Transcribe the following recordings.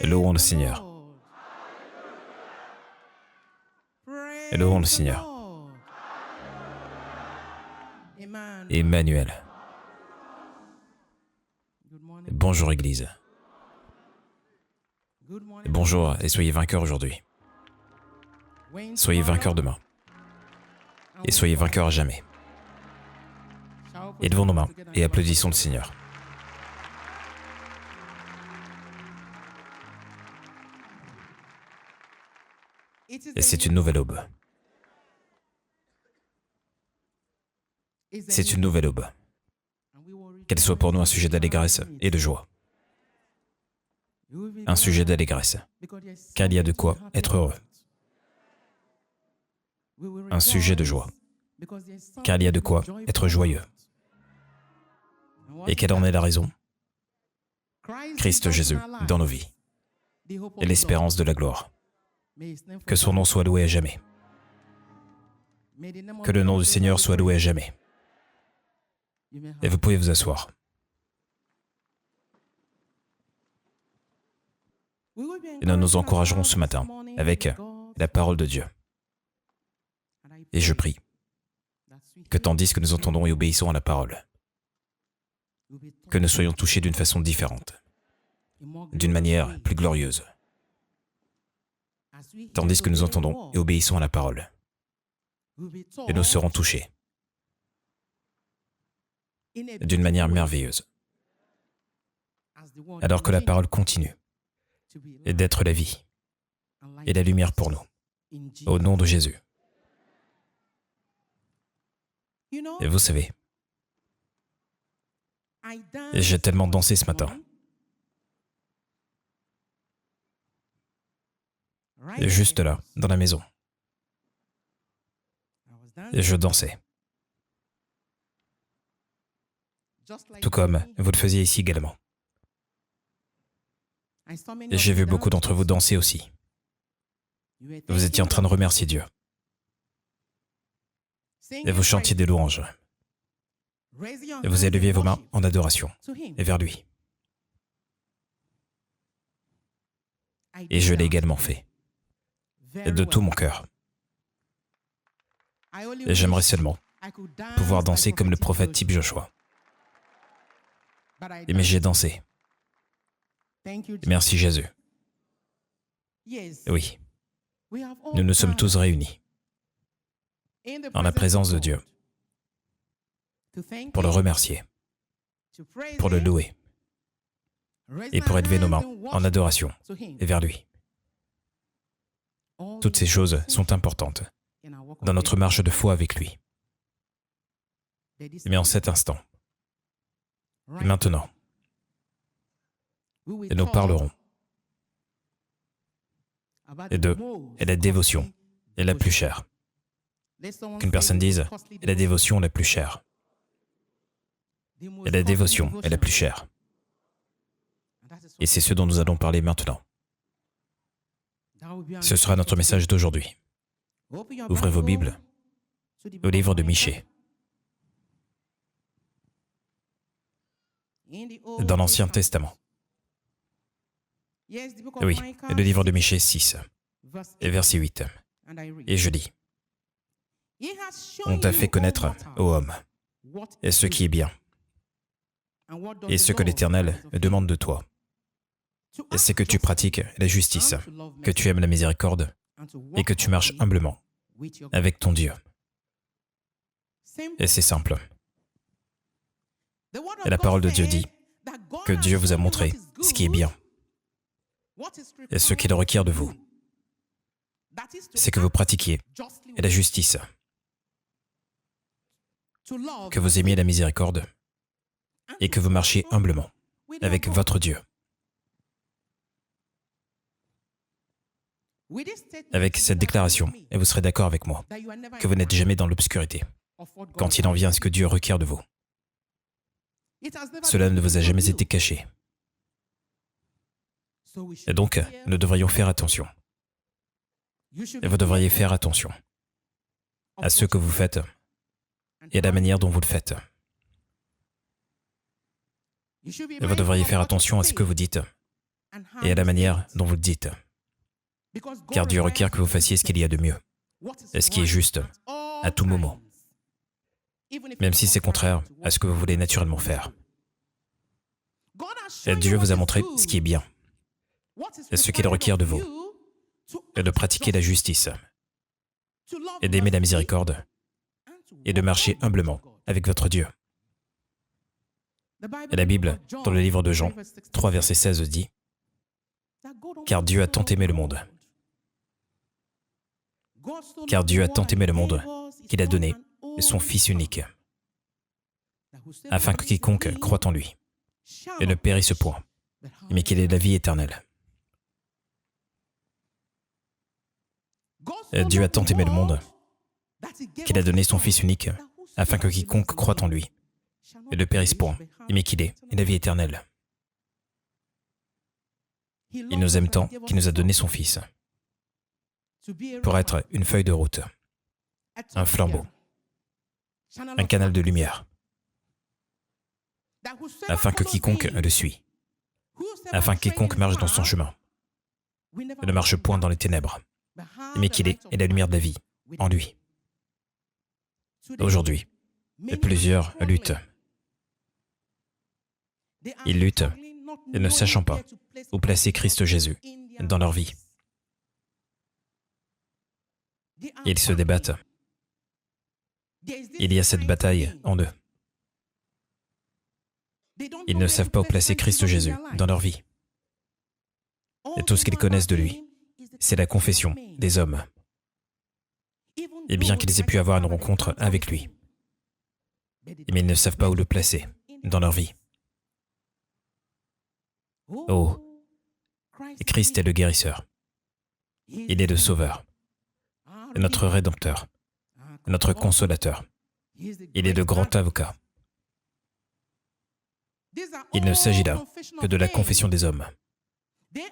Et louons le Seigneur. Et louons le Seigneur. Emmanuel. Bonjour Église. Bonjour et soyez vainqueurs aujourd'hui. Soyez vainqueurs demain. Et soyez vainqueurs à jamais. Élevons nos mains et applaudissons le Seigneur. Et c'est une nouvelle aube. C'est une nouvelle aube. Qu'elle soit pour nous un sujet d'allégresse et de joie. Un sujet d'allégresse, car il y a de quoi être heureux. Un sujet de joie, car il y a de quoi être joyeux. Et quelle en est la raison? Christ Jésus dans nos vies et l'espérance de la gloire. Que son nom soit loué à jamais. Que le nom du Seigneur soit loué à jamais. Et vous pouvez vous asseoir. Et nous nous encouragerons ce matin avec la parole de Dieu. Et je prie que tandis que nous entendons et obéissons à la parole, que nous soyons touchés d'une façon différente, d'une manière plus glorieuse. Tandis que nous entendons et obéissons à la parole, et nous serons touchés d'une manière merveilleuse, alors que la parole continue et d'être la vie et la lumière pour nous, au nom de Jésus. Et vous savez, j'ai tellement dansé ce matin. Juste là, dans la maison. Et je dansais. Tout comme vous le faisiez ici également. Et j'ai vu beaucoup d'entre vous danser aussi. Vous étiez en train de remercier Dieu. Et vous chantiez des louanges. Et vous éleviez vos mains en adoration et vers lui. Et je l'ai également fait. Et de tout mon cœur. Et j'aimerais seulement pouvoir danser comme le prophète type Joshua. Mais j'ai dansé. Merci Jésus. Oui, nous nous sommes tous réunis en la présence de Dieu pour le remercier, pour le louer et pour élever nos mains en adoration et vers lui. Toutes ces choses sont importantes dans notre marche de foi avec lui. Mais en cet instant, et maintenant, et nous parlerons et la dévotion est la plus chère. Qu'une personne dise « la dévotion la plus chère ». Et la dévotion est la plus chère. Et c'est ce dont nous allons parler maintenant. Ce sera notre message d'aujourd'hui. Ouvrez vos Bibles au livre de Michée. Dans l'Ancien Testament. Oui, le livre de Michée 6, et verset 8. Et je lis, « On t'a fait connaître, ô homme, et ce qui est bien, et ce que l'Éternel demande de toi, c'est que tu pratiques la justice, que tu aimes la miséricorde, et que tu marches humblement avec ton Dieu. » Et c'est simple. Et la parole de Dieu dit que Dieu vous a montré ce qui est bien. Et ce qu'il requiert de vous, c'est que vous pratiquiez la justice, que vous aimiez la miséricorde et que vous marchiez humblement avec votre Dieu. Avec cette déclaration, et vous serez d'accord avec moi, que vous n'êtes jamais dans l'obscurité quand il en vient à ce que Dieu requiert de vous. Cela ne vous a jamais été caché. Et donc, nous devrions faire attention. Et vous devriez faire attention à ce que vous faites et à la manière dont vous le faites. Et vous devriez faire attention à ce que vous dites et à la manière dont vous le dites. Car Dieu requiert que vous fassiez ce qu'il y a de mieux, et ce qui est juste, à tout moment, même si c'est contraire à ce que vous voulez naturellement faire. Et Dieu vous a montré ce qui est bien, et ce qu'il requiert de vous, et de pratiquer la justice, et d'aimer la miséricorde, et de marcher humblement avec votre Dieu. Et la Bible, dans le livre de Jean, 3 verset 16 dit « Car Dieu a tant aimé le monde. Car Dieu a tant aimé le monde qu'il a donné son Fils unique, afin que quiconque croit en lui et ne périsse point, mais qu'il ait la vie éternelle. » Et Dieu a tant aimé le monde qu'il a donné son Fils unique, afin que quiconque croit en lui et ne périsse point, mais qu'il ait la vie éternelle. Il nous aime tant qu'il nous a donné son Fils pour être une feuille de route, un flambeau, un canal de lumière, afin que quiconque le suit, afin que quiconque marche dans son chemin, ne marche point dans les ténèbres, mais qu'il ait la lumière de la vie en lui. Aujourd'hui, plusieurs luttent. Ils luttent, ne sachant pas où placer Christ Jésus dans leur vie. Ils se débattent. Il y a cette bataille en eux. Ils ne savent pas où placer Christ Jésus dans leur vie. Et tout ce qu'ils connaissent de lui, c'est la confession des hommes. Et bien qu'ils aient pu avoir une rencontre avec lui, mais ils ne savent pas où le placer dans leur vie. Oh, Christ est le guérisseur. Il est le sauveur, notre rédempteur, notre consolateur. Il est le grand avocat. Il ne s'agit là que de la confession des hommes.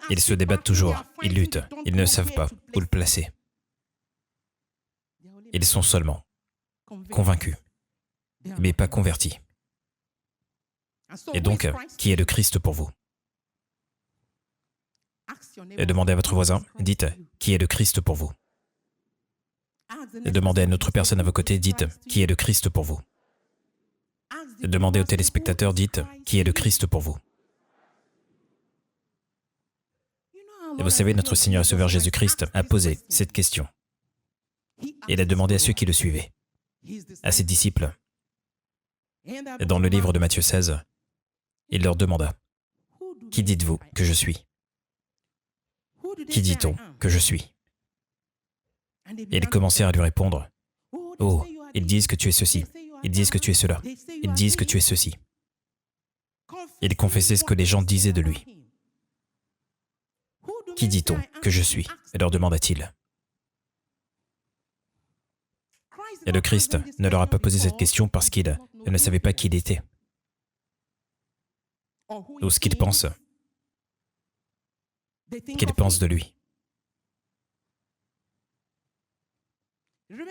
Ils se débattent toujours, ils luttent, ils ne savent pas où le placer. Ils sont seulement convaincus, mais pas convertis. Et donc, qui est le Christ pour vous? Et demandez à votre voisin, dites, qui est le Christ pour vous? Et demandez à une autre personne à vos côtés, dites, qui est le Christ pour vous? Et demandez aux téléspectateurs, dites, qui est le Christ pour vous? Et vous savez, notre Seigneur et Sauveur Jésus-Christ a posé cette question. Il a demandé à ceux qui le suivaient, à ses disciples. Et dans le livre de Matthieu 16, il leur demanda, « Qui dites-vous que je suis? Qui dit-on que je suis ?» Et ils commencèrent à lui répondre, « Oh, ils disent que tu es ceci, ils disent que tu es cela, ils disent que tu es ceci. » Il confessait ce que les gens disaient de lui. « Qui dit-on que je suis ?» leur demanda-t-il. Et le Christ ne leur a pas posé cette question parce qu'il ne savait pas qui il était, ou ce qu'il pense, qu'il pense de lui.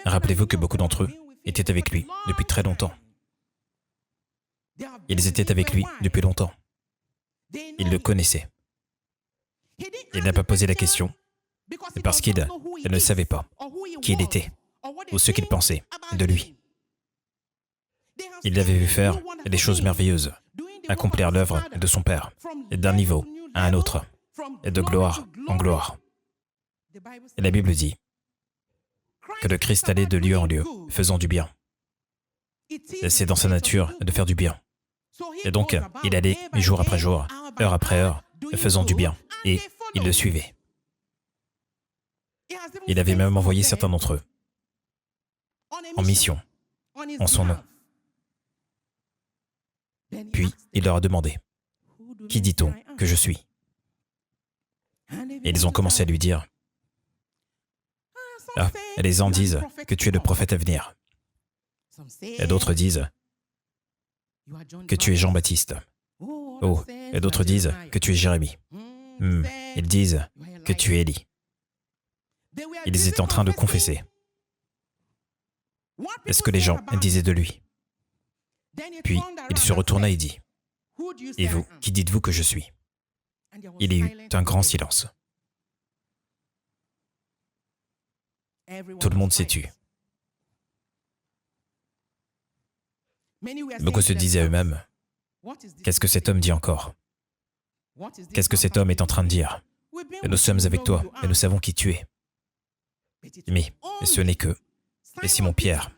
Rappelez-vous que beaucoup d'entre eux étaient avec lui depuis très longtemps. Ils étaient avec lui depuis longtemps. Ils le connaissaient. Il n'a pas posé la question parce qu'il ne savait pas qui il était ou ce qu'il pensait de lui. Il l'avait vu faire des choses merveilleuses, accomplir l'œuvre de son Père, d'un niveau à un autre, et de gloire en gloire. Et la Bible dit que le Christ allait de lieu en lieu, faisant du bien. Et c'est dans sa nature de faire du bien. Et donc, il allait jour après jour, heure après heure, faisant du bien, et il le suivait. Il avait même envoyé certains d'entre eux en mission, en son nom. Puis, il leur a demandé, « Qui dit-on que je suis ?» Et ils ont commencé à lui dire, « Ah, les uns disent que tu es le prophète à venir. Et d'autres disent que tu es Jean-Baptiste. Oh, et d'autres disent que tu es Jérémie. Ils disent que tu es Élie. » Ils étaient en train de confesser ce que les gens disaient de lui. Puis, il se retourna et dit, « Et vous, qui dites-vous que je suis ?» Il y eut un grand silence. Tout le monde s'est tu. Beaucoup se disaient à eux-mêmes, qu'est-ce que cet homme dit encore? Qu'est-ce que cet homme est en train de dire? Et nous sommes avec toi, et nous savons qui tu es. Mais ce n'est que Simon-Pierre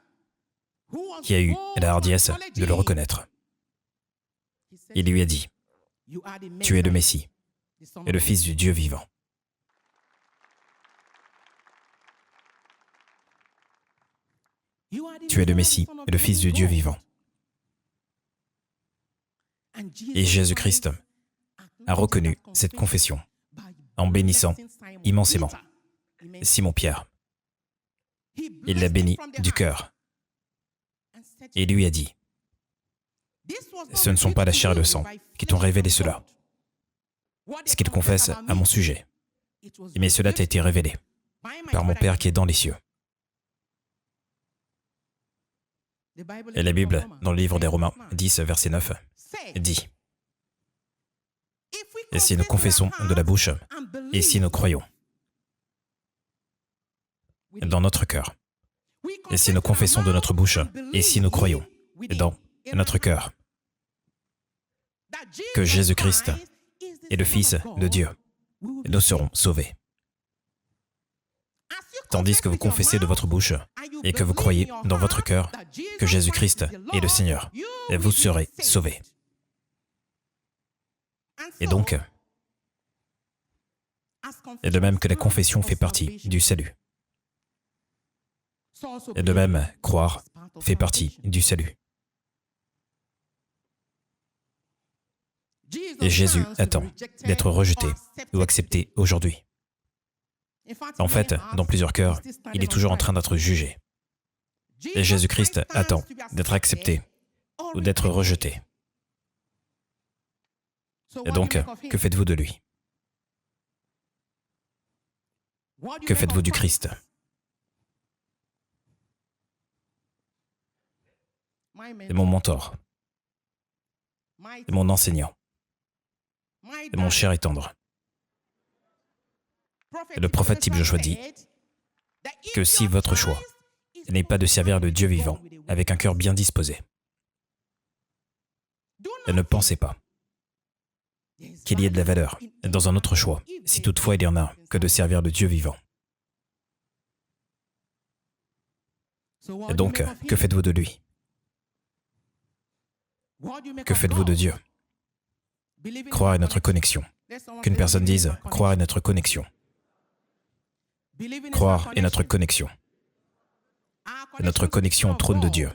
qui a eu la hardiesse de le reconnaître. Il lui a dit, tu es le Messie et le Fils du Dieu vivant. Tu es le Messie et le Fils du Dieu vivant. Et Jésus-Christ a reconnu cette confession en bénissant immensément Simon-Pierre. Il l'a béni du cœur et lui a dit, ce ne sont pas la chair et le sang qui t'ont révélé cela, ce qu'ils confessent à mon sujet, mais cela t'a été révélé par mon Père qui est dans les cieux. Et la Bible, dans le livre des Romains 10, verset 9, dit, et si nous confessons de la bouche, et si nous croyons dans notre cœur, et si nous confessons de notre bouche, et si nous croyons dans notre cœur, que Jésus-Christ est le Fils de Dieu, nous serons sauvés. Tandis que vous confessez de votre bouche et que vous croyez dans votre cœur que Jésus-Christ est le Seigneur, et vous serez sauvés. Et donc, et de même que la confession fait partie du salut, et de même croire fait partie du salut. Et Jésus attend d'être rejeté ou accepté aujourd'hui. En fait, dans plusieurs cœurs, il est toujours en train d'être jugé. Et Jésus-Christ attend d'être accepté ou d'être rejeté. Et donc, que faites-vous de lui? Que faites-vous du Christ? C'est mon mentor, c'est mon enseignant, c'est mon cher et tendre. Et le prophète type Joshua dit que si votre choix n'est pas de servir le Dieu vivant avec un cœur bien disposé, ne pensez pas qu'il y ait de la valeur dans un autre choix, si toutefois il y en a, que de servir le Dieu vivant. Et donc, que faites-vous de lui? Que faites-vous de Dieu? Croire est notre connexion. Qu'une personne dise « croire est notre connexion ». Croire est notre connexion. Et notre connexion au trône de Dieu.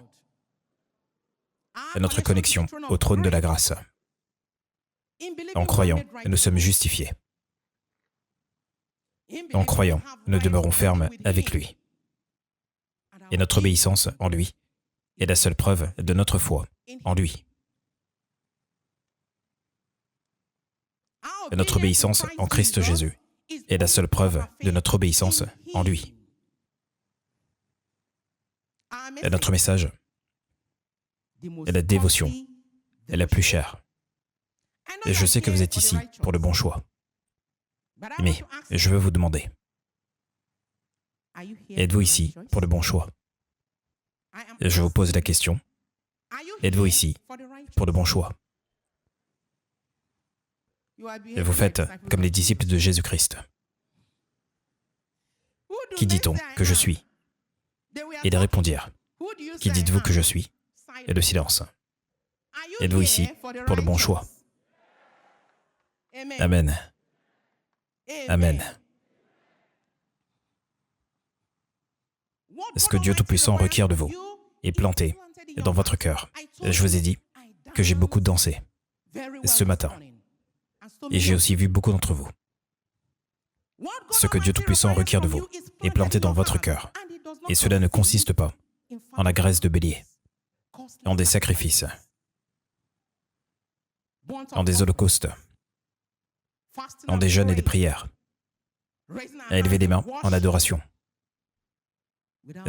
Et notre connexion au trône de la grâce. En croyant, nous sommes justifiés. En croyant, nous demeurons fermes avec lui. Et notre obéissance en lui est la seule preuve de notre foi en lui. Et notre obéissance en Christ Jésus est la seule preuve de notre obéissance en lui. Et notre message est la dévotion, est la plus chère. Et je sais que vous êtes ici pour le bon choix. Mais je veux vous demander, êtes-vous ici pour le bon choix? Et je vous pose la question, êtes-vous ici pour le bon choix? Et vous faites comme les disciples de Jésus-Christ. Qui dit-on que je suis? Ils répondirent, qui dites-vous que je suis? Et le silence. Êtes-vous ici pour le bon choix? Amen. Amen. Ce que Dieu Tout-Puissant requiert de vous est planté dans votre cœur. Je vous ai dit que j'ai beaucoup dansé ce matin. Et j'ai aussi vu beaucoup d'entre vous. Ce que Dieu Tout-Puissant requiert de vous est planté dans votre cœur. Et cela ne consiste pas en la graisse de bélier, en des sacrifices, en des holocaustes, en des jeûnes et des prières, à élever les mains en adoration,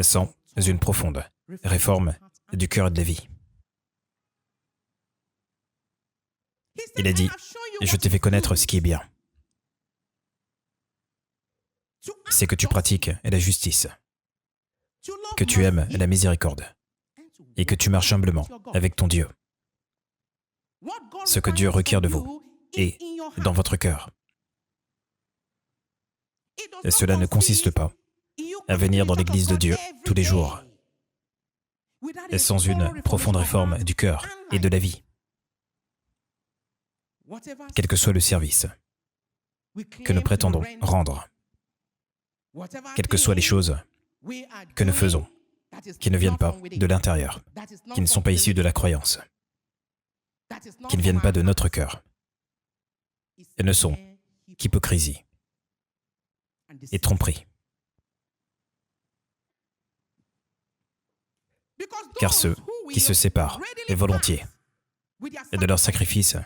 sans une profonde réforme du cœur et de la vie. Il a dit, Et je t'ai fait connaître ce qui est bien. C'est que tu pratiques la justice, que tu aimes la miséricorde et que tu marches humblement avec ton Dieu. Ce que Dieu requiert de vous est dans votre cœur. Et cela ne consiste pas à venir dans l'église de Dieu tous les jours et sans une profonde réforme du cœur et de la vie. Quel que soit le service que nous prétendons rendre, quelles que soient les choses que nous faisons, qui ne viennent pas de l'intérieur, qui ne sont pas issues de la croyance, qui ne viennent pas de notre cœur, elles ne sont qu'hypocrisie et tromperie. Car ceux qui se séparent et volontiers de leur sacrifice,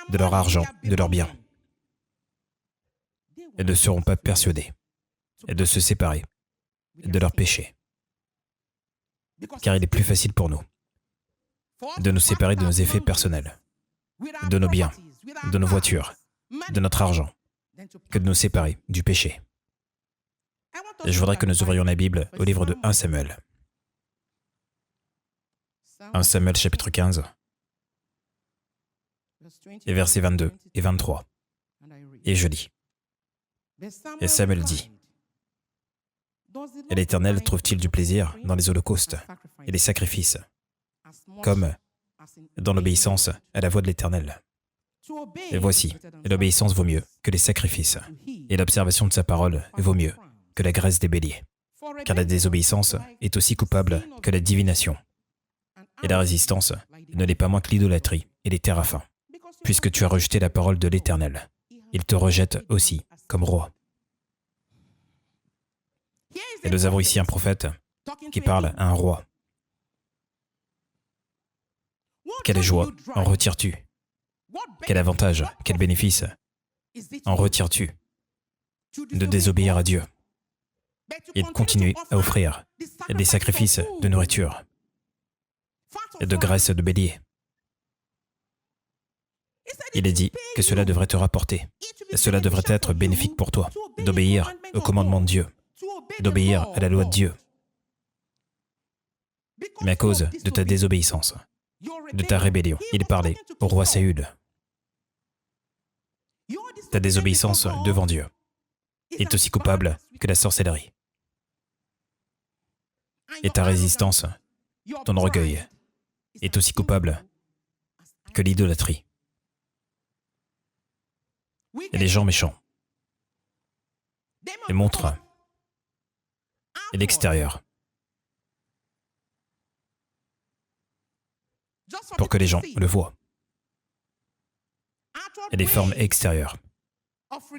de leur argent, de leurs biens, et ne seront pas persuadés de se séparer de leurs péchés. Car il est plus facile pour nous de nous séparer de nos effets personnels, de nos biens, de nos voitures, de notre argent, que de nous séparer du péché. Et je voudrais que nous ouvrions la Bible au livre de 1 Samuel. 1 Samuel chapitre 15, et versets 22 et 23. Et je lis. Et Samuel dit, « Et l'Éternel trouve-t-il du plaisir dans les holocaustes et les sacrifices, comme dans l'obéissance à la voix de l'Éternel? Et voici, l'obéissance vaut mieux que les sacrifices, et l'observation de sa parole vaut mieux que la graisse des béliers. Car la désobéissance est aussi coupable que la divination, et la résistance ne l'est pas moins que l'idolâtrie et les téraphins. Puisque tu as rejeté la parole de l'Éternel, il te rejette aussi comme roi. » Et nous avons ici un prophète qui parle à un roi. Quelle joie en retires-tu? Quel avantage, quel bénéfice en retires-tu de désobéir à Dieu et de continuer à offrir des sacrifices de nourriture et de graisse de bélier? Il est dit que cela devrait te rapporter, et cela devrait être bénéfique pour toi, d'obéir au commandement de Dieu, d'obéir à la loi de Dieu. Mais à cause de ta désobéissance, de ta rébellion, il parlait au roi Saül. Ta désobéissance devant Dieu est aussi coupable que la sorcellerie. Et ta résistance, ton orgueil, est aussi coupable que l'idolâtrie. Et les gens méchants, ils montrent l'extérieur pour que les gens le voient. Et les formes extérieures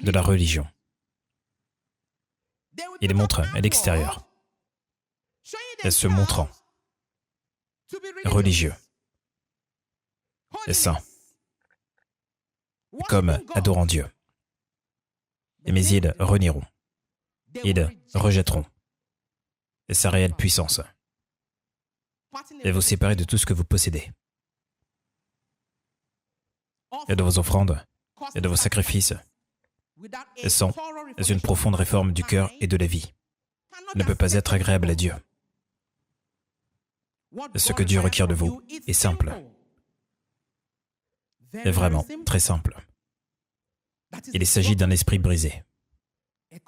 de la religion. Ils montrent à l'extérieur, et se montrant religieux et saints, comme adorant Dieu. Mais ils renieront, ils rejetteront sa réelle puissance et vous séparer de tout ce que vous possédez, et de vos offrandes, et de vos sacrifices, et sans une profonde réforme du cœur et de la vie, ne peut pas être agréable à Dieu. Ce que Dieu requiert de vous est simple, est vraiment très simple. Il s'agit d'un esprit brisé,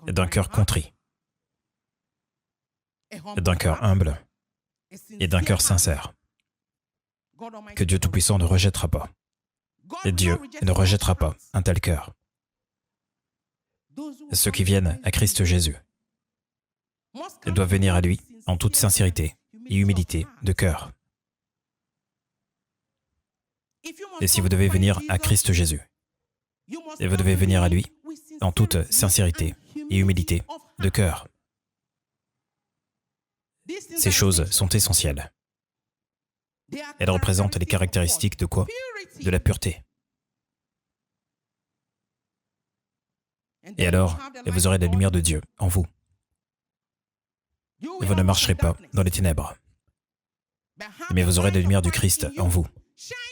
d'un cœur contrit, d'un cœur humble et d'un cœur sincère, que Dieu Tout-Puissant ne rejettera pas. Et Dieu ne rejettera pas un tel cœur. Ceux qui viennent à Christ Jésus doivent venir à lui en toute sincérité et humilité de cœur. Et si vous devez venir à Christ Jésus, et vous devez venir à lui en toute sincérité et humilité de cœur. Ces choses sont essentielles. Elles représentent les caractéristiques de quoi? De la pureté. Et alors, vous aurez la lumière de Dieu en vous. Et vous ne marcherez pas dans les ténèbres. Mais vous aurez la lumière du Christ en vous,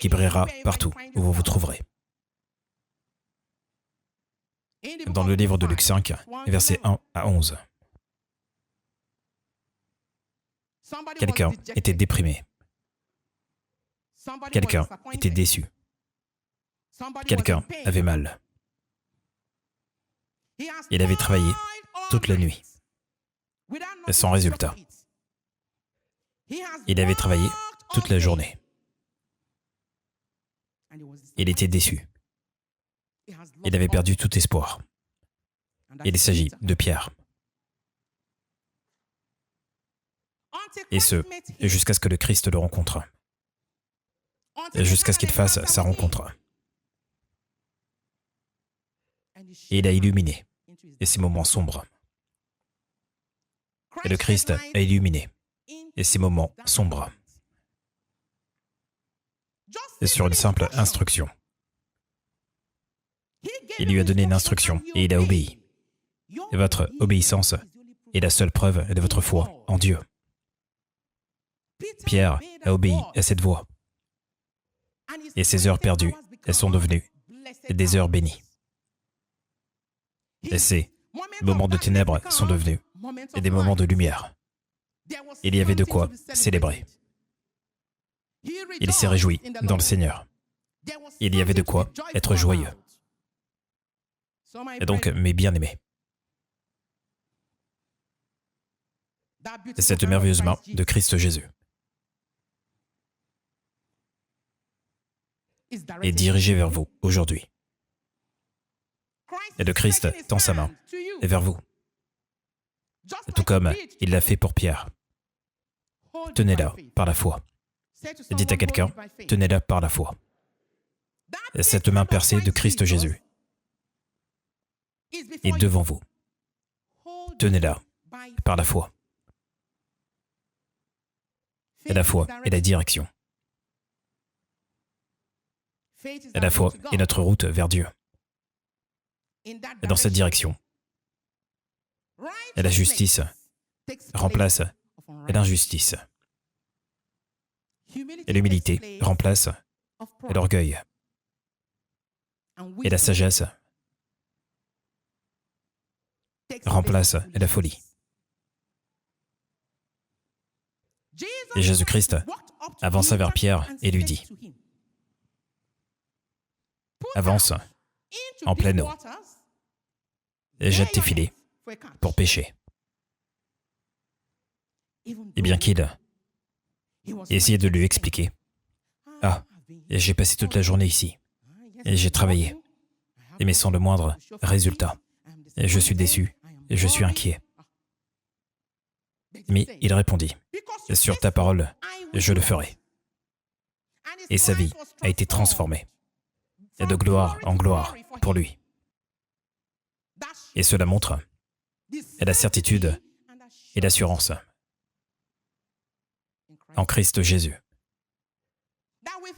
qui brillera partout où vous vous trouverez. dans le livre de Luc 5, versets 1 à 11. Quelqu'un était déprimé. Quelqu'un était déçu. Quelqu'un avait mal. Il avait travaillé toute la nuit, sans résultat. Il avait travaillé toute la journée. Il était déçu. Il avait perdu tout espoir. Il s'agit de Pierre. Et ce, jusqu'à ce que le Christ le rencontre. Et jusqu'à ce qu'il fasse sa rencontre. Et il a illuminé et ces moments sombres. Et le Christ a illuminé et ces moments sombres. Et sur une simple instruction. Il lui a donné une instruction et il a obéi. Et votre obéissance est la seule preuve de votre foi en Dieu. Pierre a obéi à cette voix. Et ces heures perdues, elles sont devenues des heures bénies. Et ces moments de ténèbres sont devenus des moments de lumière. Il y avait de quoi célébrer. Il s'est réjoui dans le Seigneur. Il y avait de quoi être joyeux. Et donc, mes bien-aimés, cette merveilleuse main de Christ Jésus est dirigée vers vous aujourd'hui. Et le Christ tend sa main vers vous. Tout comme il l'a fait pour Pierre. Tenez-la par la foi. Dites à quelqu'un, tenez-la par la foi. Et cette main percée de Christ Jésus est devant vous. Tenez-la par la foi. Et la foi est la direction. Et la foi est notre route vers Dieu. Et dans cette direction, et la justice remplace l'injustice. Et l'humilité remplace l'orgueil. Et la sagesse remplace la folie. Et Jésus-Christ avança vers Pierre et lui dit, « Avance en pleine eau et jette tes filets pour pêcher. » Et bien qu'il essayait de lui expliquer, « Ah, j'ai passé toute la journée ici, et j'ai travaillé, mais sans le moindre résultat. Et je suis déçu, et je suis inquiet. » Mais il répondit, « Sur ta parole, je le ferai. » Et sa vie a été transformée, et de gloire en gloire pour lui. Et cela montre la certitude et l'assurance en Christ Jésus,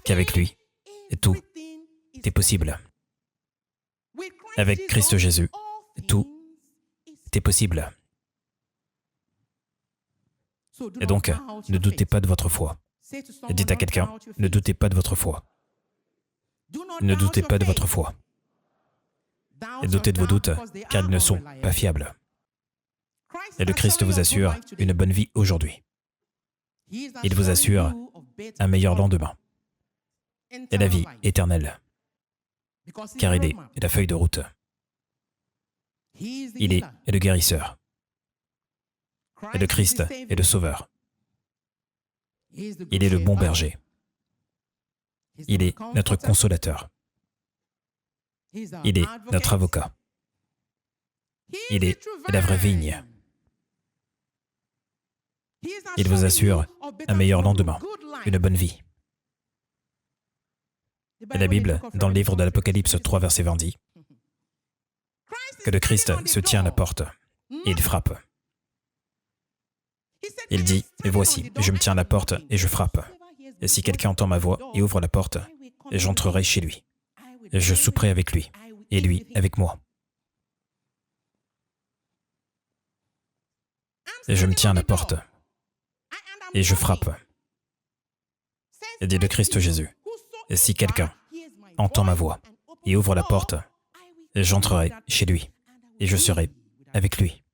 qu'avec lui, tout est possible. Avec Christ Jésus, tout est possible. Et donc, ne doutez pas de votre foi. Et dites à quelqu'un, ne doutez pas de votre foi. Ne doutez pas de votre foi. Et doutez de vos doutes, car ils ne sont pas fiables. Et le Christ vous assure une bonne vie aujourd'hui. Il vous assure un meilleur lendemain et la vie éternelle, car il est la feuille de route. Il est le guérisseur. Et le Christ est le sauveur. Il est le bon berger. Il est notre consolateur. Il est notre avocat. Il est la vraie vigne. Il vous assure un meilleur lendemain, une bonne vie. Et la Bible, dans le livre de l'Apocalypse 3, verset 20, dit que le Christ se tient à la porte et il frappe. Il dit, « Voici, je me tiens à la porte et je frappe. Et si quelqu'un entend ma voix et ouvre la porte, j'entrerai chez lui. Et je souperai avec lui, et lui avec moi. » Et je me tiens à la porte, et je frappe. Et dit le Christ Jésus, « Et si quelqu'un entend ma voix et ouvre la porte, Et j'entrerai chez lui, et je serai avec lui.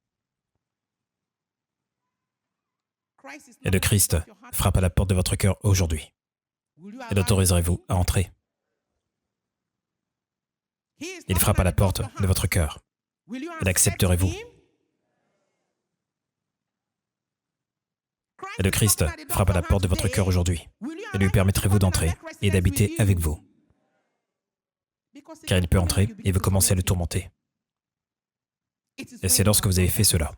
Et le Christ frappe à la porte de votre cœur aujourd'hui. Et l'autoriserez-vous à entrer? Il frappe à la porte de votre cœur. Et l'accepterez-vous? Et le Christ frappe à la porte de votre cœur aujourd'hui. Et lui permettrez-vous d'entrer et d'habiter avec vous? Car il peut entrer et vous commencez à le tourmenter. Et c'est lorsque vous avez fait cela,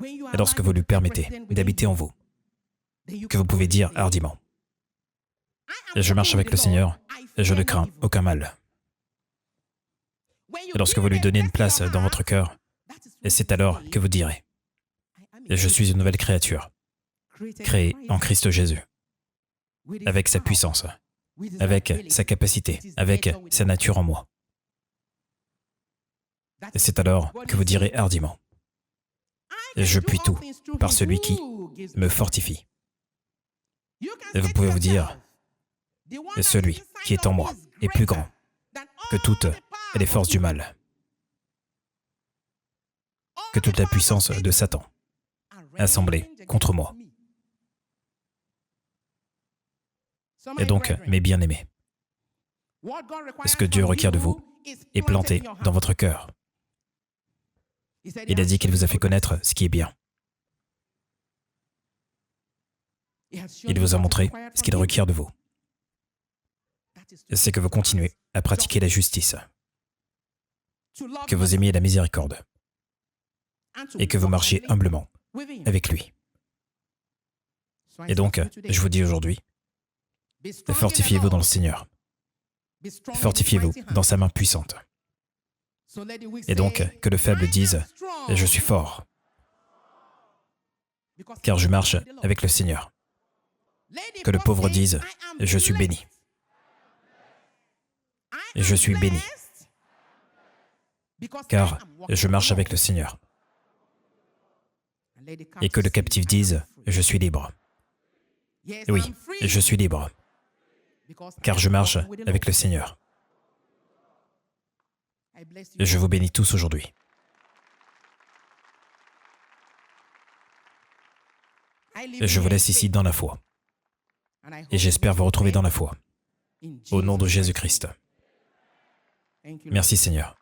et lorsque vous lui permettez d'habiter en vous, que vous pouvez dire hardiment, « Je marche avec le Seigneur et je ne crains aucun mal. » Et lorsque vous lui donnez une place dans votre cœur, et c'est alors que vous direz, « Je suis une nouvelle créature, créée en Christ Jésus, avec sa puissance, avec sa capacité, avec sa nature en moi. » Et c'est alors que vous direz hardiment, « Je puis tout par celui qui me fortifie. » Et vous pouvez vous dire, « Celui qui est en moi est plus grand que toutes les forces du mal, que toute la puissance de Satan assemblée contre moi. » Et donc, mes bien-aimés, ce que Dieu requiert de vous est planté dans votre cœur. Il a dit qu'il vous a fait connaître ce qui est bien. Il vous a montré ce qu'il requiert de vous. C'est que vous continuez à pratiquer la justice, que vous aimiez la miséricorde et que vous marchiez humblement avec lui. Et donc, je vous dis aujourd'hui, fortifiez-vous dans le Seigneur. Fortifiez-vous dans sa main puissante. Et donc, que le faible dise, « Je suis fort, car je marche avec le Seigneur. » Que le pauvre dise, « Je suis béni. Je suis béni, car je marche avec le Seigneur. » Et que le captif dise, « Je suis libre. » Oui, je suis libre, car je marche avec le Seigneur. Je vous bénis tous aujourd'hui. Je vous laisse ici dans la foi. Et j'espère vous retrouver dans la foi. Au nom de Jésus-Christ. Merci Seigneur.